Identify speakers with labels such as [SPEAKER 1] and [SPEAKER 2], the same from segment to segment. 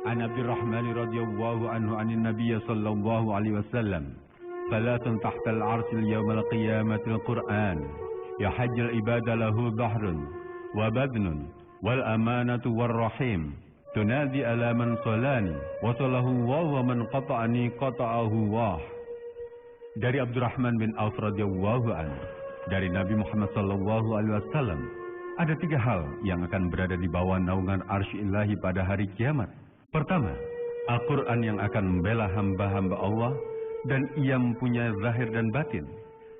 [SPEAKER 1] عن عبد الرحمن رضي الله عنه عن النبي صلى الله عليه وسلم ثلاث تحت العرش اليوم القيامة القرآن يحج العباد له ظهر وبدن والأمانة والرحيم تنادي على من صلاني وصله الله ومن قطعني قطعه الله. Dari Abdurrahman bin Auf radhiyallahu anhu, dari Nabi Muhammad sallallahu alaihi wasallam, ada 3 hal yang akan berada di bawah naungan arsy ilahi pada hari kiamat. Pertama, Al-Quran yang akan membela hamba-hamba Allah dan ia mempunyai zahir dan batin.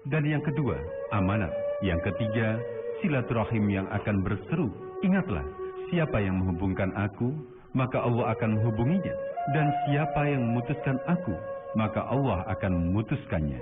[SPEAKER 1] Dan yang kedua, amanat. Yang ketiga, silaturahim yang akan berseru, ingatlah, siapa yang menghubungkan aku, maka Allah akan menghubunginya. Dan siapa yang memutuskan aku, maka Allah akan memutuskannya.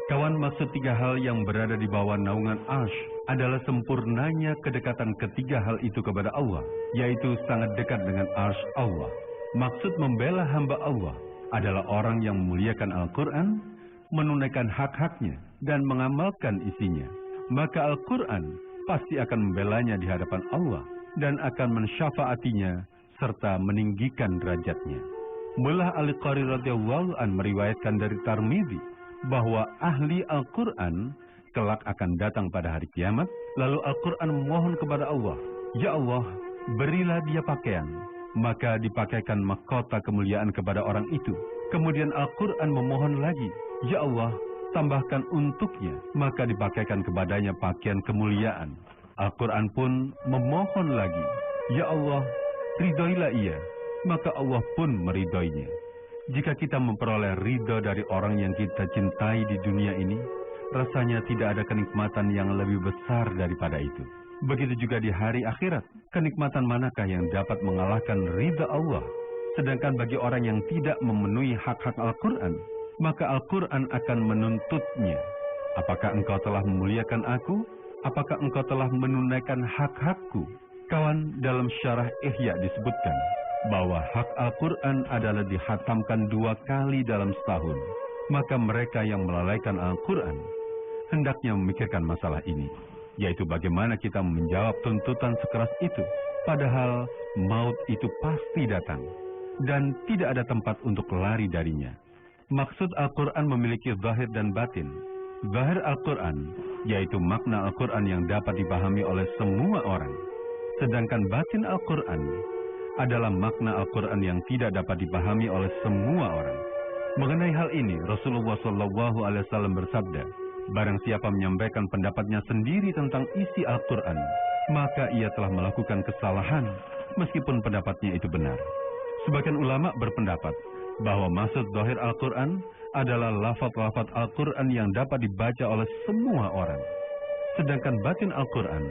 [SPEAKER 1] Kawan, maksud 3 hal yang berada di bawah naungan arsy adalah sempurnanya kedekatan ketiga hal itu kepada Allah, yaitu sangat dekat dengan arsy Allah. Maksud membela hamba Allah adalah orang yang memuliakan Al-Quran, menunaikan hak-haknya, dan mengamalkan isinya. Maka Al-Quran pasti akan membelanya di hadapan Allah dan akan mensyafaatinya serta meninggikan derajatnya. Mullah Al-Qari radhiyallahu an meriwayatkan dari Tirmidzi bahwa ahli Al-Quran kelak akan datang pada hari kiamat, lalu Al-Quran memohon kepada Allah, ya Allah, berilah dia pakaian, maka dipakaikan mahkota kemuliaan kepada orang itu. Kemudian Al-Quran memohon lagi, ya Allah, tambahkan untuknya, maka dipakaikan kepadanya pakaian kemuliaan. Al-Quran pun memohon lagi, ya Allah, ridhoilah ia, maka Allah pun meridhoinya. Jika kita memperoleh ridho dari orang yang kita cintai di dunia ini, rasanya tidak ada kenikmatan yang lebih besar daripada itu. Begitu juga di hari akhirat, kenikmatan manakah yang dapat mengalahkan ridha Allah? Sedangkan bagi orang yang tidak memenuhi hak-hak Al-Quran, maka Al-Quran akan menuntutnya. Apakah engkau telah memuliakan aku? Apakah engkau telah menunaikan hak-hakku? Kawan, dalam syarah Ihya disebutkan bahwa hak Al-Quran adalah dihatamkan 2 kali dalam setahun. Maka mereka yang melalaikan Al-Quran hendaknya memikirkan masalah ini, yaitu bagaimana kita menjawab tuntutan sekeras itu, padahal maut itu pasti datang dan tidak ada tempat untuk lari darinya. Maksud Al-Quran memiliki zahir dan batin. Zahir Al-Quran yaitu makna Al-Quran yang dapat dipahami oleh semua orang, sedangkan batin Al-Quran adalah makna Al-Quran yang tidak dapat dipahami oleh semua orang. Mengenai hal ini, Rasulullah SAW bersabda, barang siapa menyampaikan pendapatnya sendiri tentang isi Al-Quran, maka ia telah melakukan kesalahan, meskipun pendapatnya itu benar. Sebagian ulama berpendapat bahwa maksud zahir Al-Quran adalah lafaz-lafaz Al-Quran yang dapat dibaca oleh semua orang. Sedangkan batin Al-Quran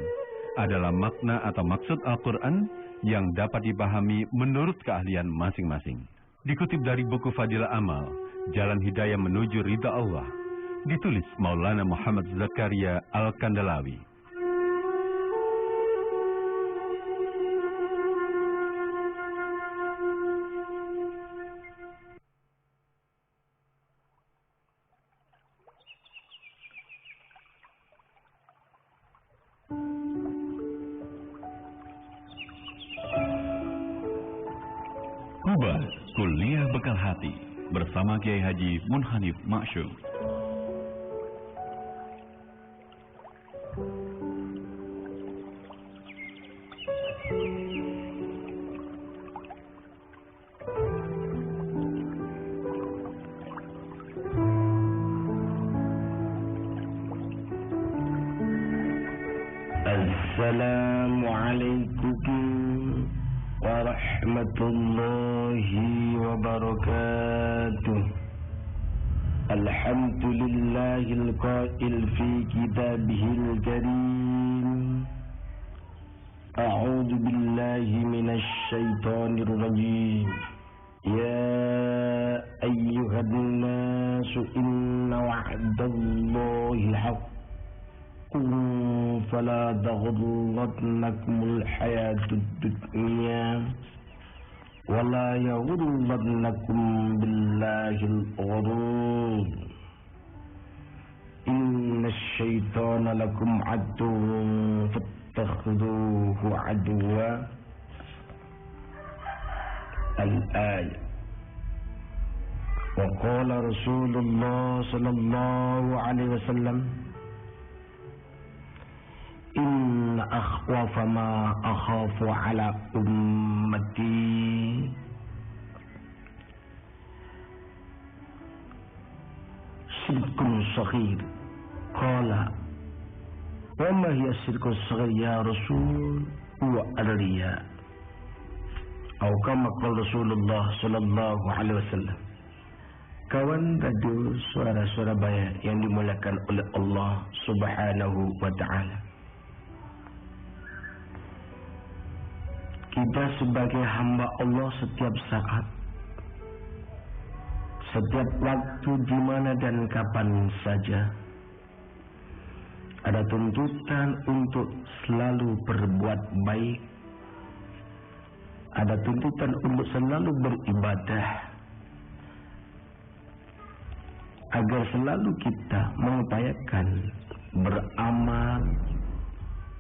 [SPEAKER 1] adalah makna atau maksud Al-Quran yang dapat dipahami menurut keahlian masing-masing. Dikutip dari buku Fadilah Amal, Jalan Hidayah Menuju Ridha Allah, ditulis Maulana Muhammad Zakaria Al-Kandalawi.
[SPEAKER 2] Kubah Kuliah Bekal Hati bersama Kiai Haji Munhanif Ma'syum.
[SPEAKER 3] Assalamualaikum warahmatullahi wabarakatuh. Alhamdulillahil qail fi kitabihil karim. A'udzu billahi minasy syaithanir rajim. Ya ayyuhan nasu inna wa'dallahi haqq. فلا تغرنكم الحياة الدنيا ولا يغرنكم بالله الغرور إن الشيطان لكم عدو فاتخذوه عدوا Al-ayat. Wa qala Rasulullah sallallahu alaihi wasallam, inna akhwafa ma akhafu ala ummati syirkun saghir. Qala wa ma hiya syirkun saghir ya Rasul? Wa ar-riya. Atau kama qala Rasulullah sallallahu alaihi wasallam. Kawan radio suara Surabaya yang dimuliakan oleh Allah Subhanahu wa ta'ala, kita sebagai hamba Allah setiap saat, setiap waktu, di mana dan kapan saja, ada tuntutan untuk selalu berbuat baik, ada tuntutan untuk selalu beribadah, agar selalu kita mengupayakan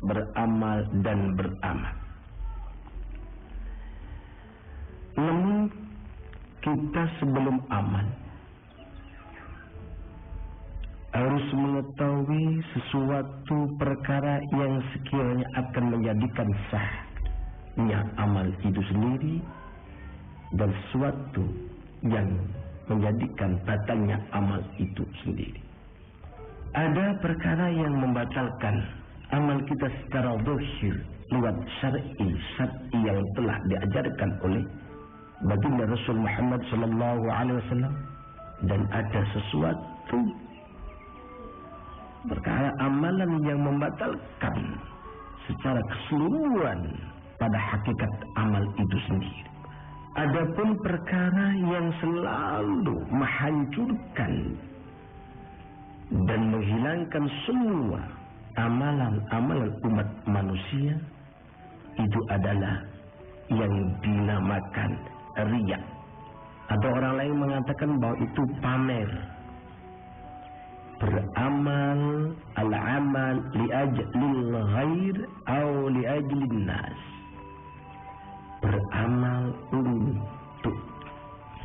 [SPEAKER 3] beramal dan beramal. Namun kita sebelum amal harus mengetahui sesuatu perkara yang sekiranya akan menjadikan sahnya amal itu sendiri, dan sesuatu yang menjadikan batalnya amal itu sendiri. Ada perkara yang membatalkan amal kita secara zahir lewat syar'i yang telah diajarkan oleh baginda Rasul Muhammad sallallahu alaihi wasallam, dan ada sesuatu perkara amalan yang membatalkan secara keseluruhan pada hakikat amal itu sendiri. Adapun perkara yang selalu menghancurkan dan menghilangkan semua amalan-amalan umat manusia, itu adalah yang dinamakan riya. Atau orang lain mengatakan bahwa itu pamer. Beramal, al-amal li'ajlil ghair atau li'ajlin nas. Beramal untuk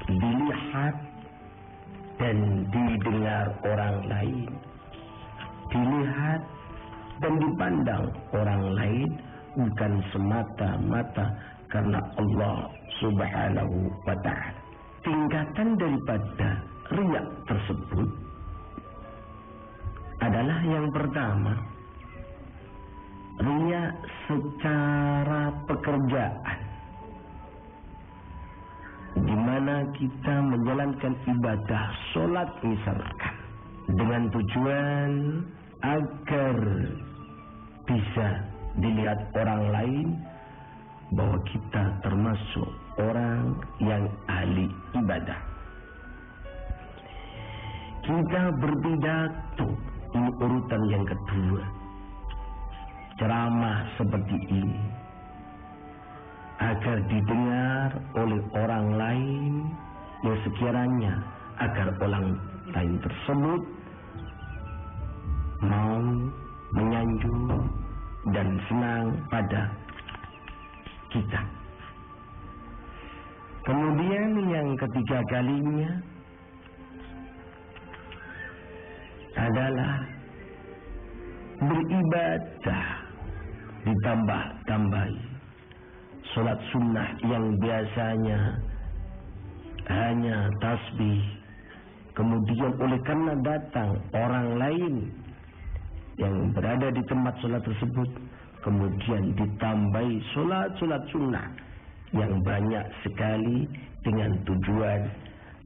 [SPEAKER 3] dilihat dan didengar orang lain, dilihat dan dipandang orang lain, bukan semata-mata karena Allah Subhanahu wa ta'ala. Tingkatan daripada riya tersebut adalah yang pertama, riya secara pekerjaan, di mana kita menjalankan ibadah sholat misalkan dengan tujuan agar bisa dilihat orang lain bahwa kita termasuk orang yang ahli ibadah. Kita berpidato, ini urutan yang kedua, ceramah seperti ini agar didengar oleh orang lain, yang sekiranya agar orang lain tersebut mau menyanjung dan senang pada kita. Kemudian yang ketiga kalinya adalah beribadah ditambah-tambahi sholat sunnah yang biasanya hanya tasbih, kemudian oleh karena datang orang lain yang berada di tempat sholat tersebut, kemudian ditambahi sholat sunnah yang banyak sekali dengan tujuan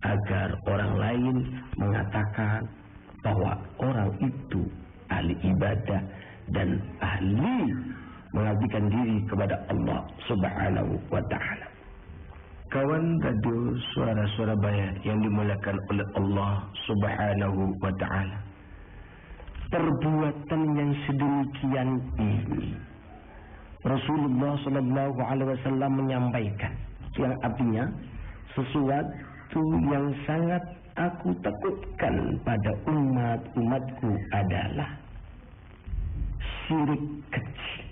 [SPEAKER 3] agar orang lain mengatakan bahwa orang itu ahli ibadah dan ahli mengabdikan diri kepada Allah Subhanahu wa ta'ala. Kawan radio suara Surabaya yang dimuliakan oleh Allah Subhanahu wa ta'ala, perbuatan yang sedemikian ini Rasulullah sallallahu alaihi wasallam menyampaikan, yang artinya sesuatu yang sangat aku takutkan pada umatku adalah syirik kecil.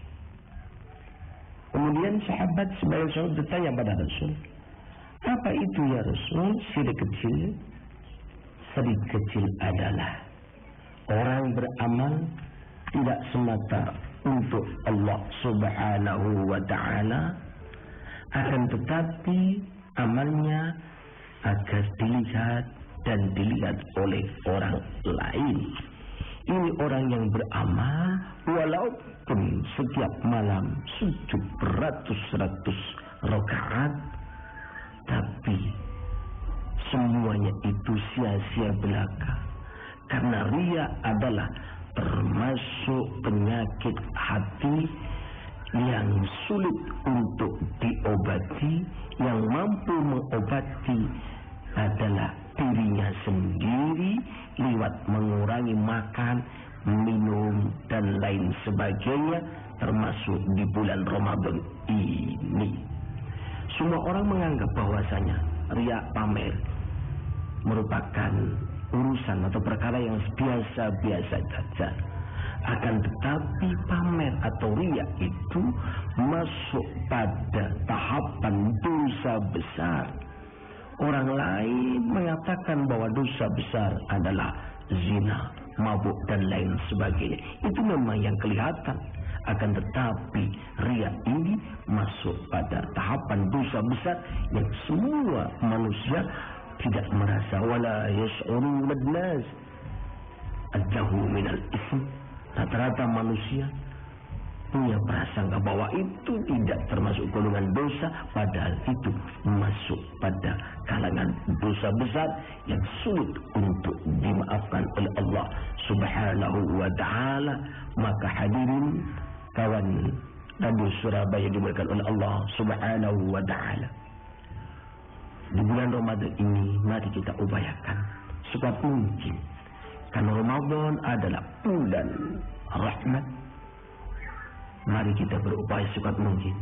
[SPEAKER 3] Kemudian sahabat sebagai sahabat bertanya pada Rasul, Apa itu ya Rasul? Syirik kecil. Syirik kecil adalah orang beramal tidak semata untuk Allah Subhanahu wa ta'ala, akan tetapi amalnya agar dilihat dan dilihat oleh orang lain. Ini orang yang beramal walaupun setiap malam sujud beratus-ratus rakaat, tapi semuanya itu sia-sia belaka. Karena riya adalah termasuk penyakit hati yang sulit untuk diobati. Yang mampu mengobati adalah dirinya sendiri lewat mengurangi makan, minum, dan lain sebagainya, termasuk di bulan Ramadan ini. Semua orang menganggap bahwasanya riya pamer merupakan urusan atau perkara yang biasa-biasa saja. Akan tetapi pamer atau riya itu masuk pada tahapan dosa besar. Orang lain mengatakan bahwa dosa besar adalah zina, mabuk, dan lain sebagainya. Itu memang yang kelihatan. Akan tetapi riya ini masuk pada tahapan dosa besar yang semua manusia tidak merasa. Wala yash'uruna an-nas annahu minal ism. Rata-rata manusia punya prasangka bahwa itu tidak termasuk golongan dosa, padahal itu masuk pada kalangan dosa besar yang sulit untuk dimaafkan oleh Allah Subhanahu wa ta'ala. Maka hadirin kawan Radio Surabaya dimuliakan oleh Allah Subhanahu wa ta'ala, di bulan Ramadan ini mari kita upayakan sekuat mungkin, karena Ramadan adalah bulan rahmat. Mari kita berupaya sekuat mungkin